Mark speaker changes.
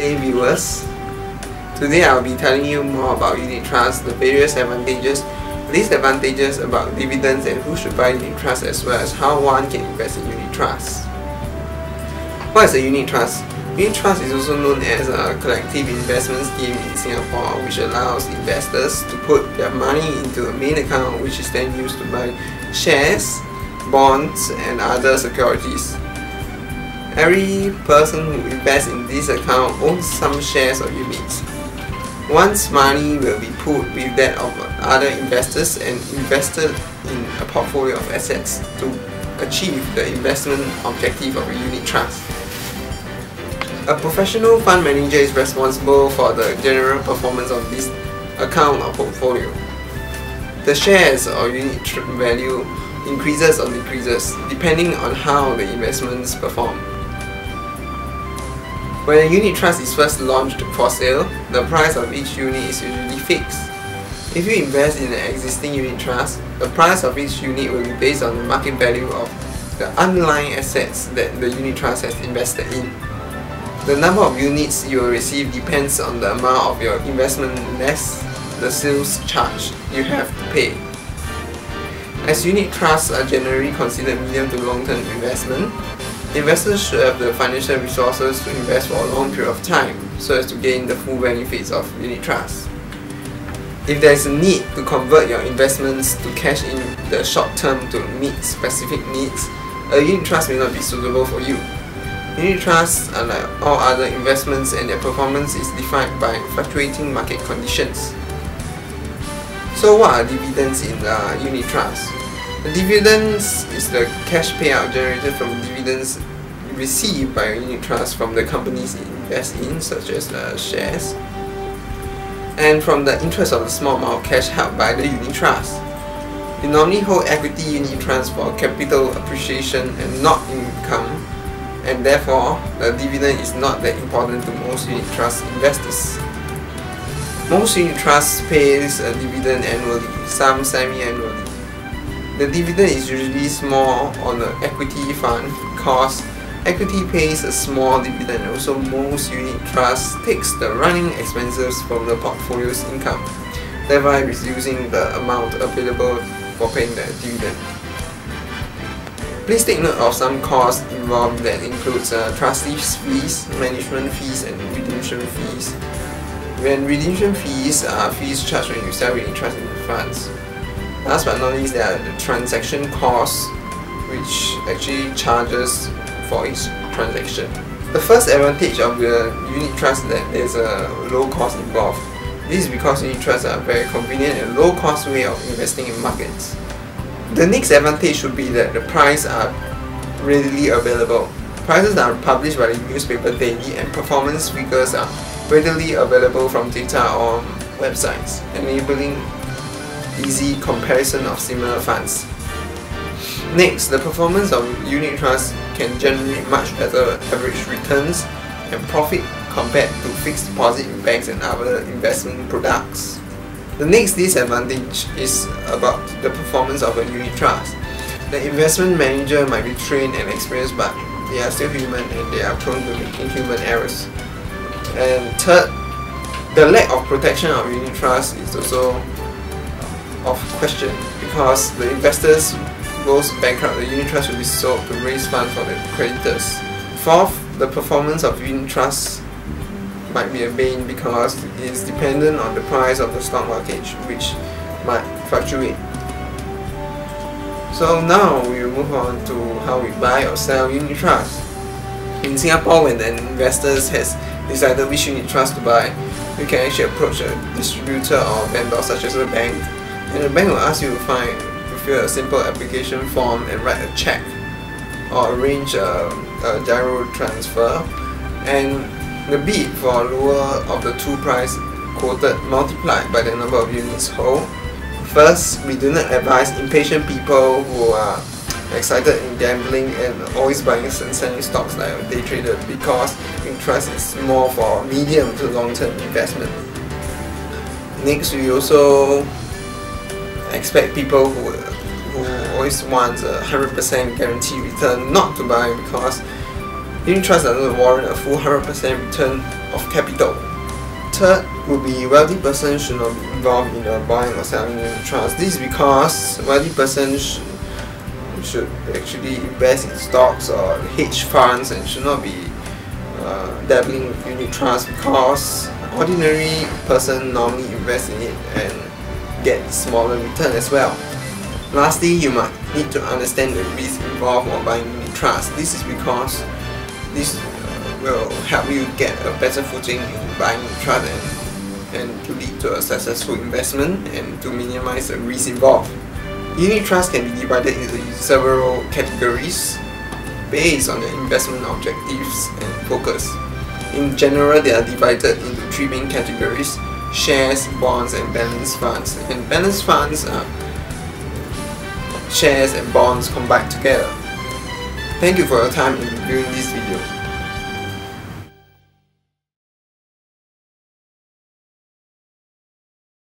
Speaker 1: Hey viewers, today I'll be telling you more about unit trusts, the various advantages, disadvantages about dividends and who should buy unit trusts, as well as how one can invest in unit trusts. What is a unit trust? Unit trust is also known as a collective investment scheme in Singapore, which allows investors to put their money into a main account, which is then used to buy shares, bonds and other securities. Every person who invests in this account owns some shares or units. One's money will be put with that of other investors and invested in a portfolio of assets to achieve the investment objective of a unit trust. A professional fund manager is responsible for the general performance of this account or portfolio. The shares or unit value increases or decreases depending on how the investments perform. When a unit trust is first launched for sale, the price of each unit is usually fixed. If you invest in an existing unit trust, the price of each unit will be based on the market value of the underlying assets that the unit trust has invested in. The number of units you will receive depends on the amount of your investment less the sales charge you have to pay. As unit trusts are generally considered medium to long-term investment, investors should have the financial resources to invest for a long period of time so as to gain the full benefits of unit trusts. If there is a need to convert your investments to cash in the short term to meet specific needs, a unit trust may not be suitable for you. Unit trusts are like all other investments, and their performance is defined by fluctuating market conditions. So what are dividends in unit trusts? The dividends is the cash payout generated from dividends received by a unit trust from the companies it invests in, such as shares, and from the interest of the small amount of cash held by the unit trust. You normally hold equity unit trusts for capital appreciation and not income, and therefore the dividend is not that important to most unit trust investors. Most unit trusts pays a dividend annually, some semi-annually. The dividend is usually small on the equity fund because equity pays a small dividend. Also, most unit trusts takes the running expenses from the portfolio's income, thereby reducing the amount available for paying the dividend. Please take note of some costs involved that includes trustees' fees, management fees and redemption fees. When redemption fees are fees charged when you sell unit trust in funds. Last but not least, there are the transaction costs, which actually charges for each transaction. The first advantage of the unit trust is that there is a low cost involved. This is because unit trusts are a very convenient and low cost way of investing in markets. The next advantage should be that the prices are readily available. Prices are published by the newspaper daily, and performance figures are readily available from data on websites, enabling easy comparison of similar funds. Next, the performance of unit trusts can generate much better average returns and profit compared to fixed deposit in banks and other investment products. The next disadvantage is about the performance of a unit trust. The investment manager might be trained and experienced, but they are still human and they are prone to making human errors. And third, the lack of protection of unit trust is also of question, because the investors goes bankrupt, the unit trust will be sold to raise funds for the creditors. Fourth, the performance of unit trusts might be a bane because it is dependent on the price of the stock market, which might fluctuate. So now we will move on to how we buy or sell unit trusts. In Singapore, when an investor has decided which unit trust to buy, you can actually approach a distributor or vendor such as a bank, and the bank will ask you to fill a simple application form and write a check or arrange a gyro transfer, and the bid for lower of the two price quoted multiplied by the number of units hold. First, we do not advise impatient people who are excited in gambling and always buying and selling stocks like a day trader, because unit trust is more for medium to long term investment. Next, we also expect people who always want a 100% guaranteed return not to buy, because Unit trust does not warrant a full 100% return of capital. Third would be wealthy persons should not be involved in the buying or selling unit trust. This is because wealthy persons should actually invest in stocks or hedge funds and should not be dabbling with unit trust, because ordinary person normally invest in it and get smaller return as well. Lastly, you might need to understand the risk involved while buying unit trust. This is because this will help you get a better footing in buying unit trust and to lead to a successful investment and to minimize the risk involved. Unit trust can be divided into several categories based on the investment objectives and focus. In general, they are divided into three main categories: shares, bonds, and balanced funds. And balanced funds are shares and bonds combined together. Thank you for your time in viewing this video.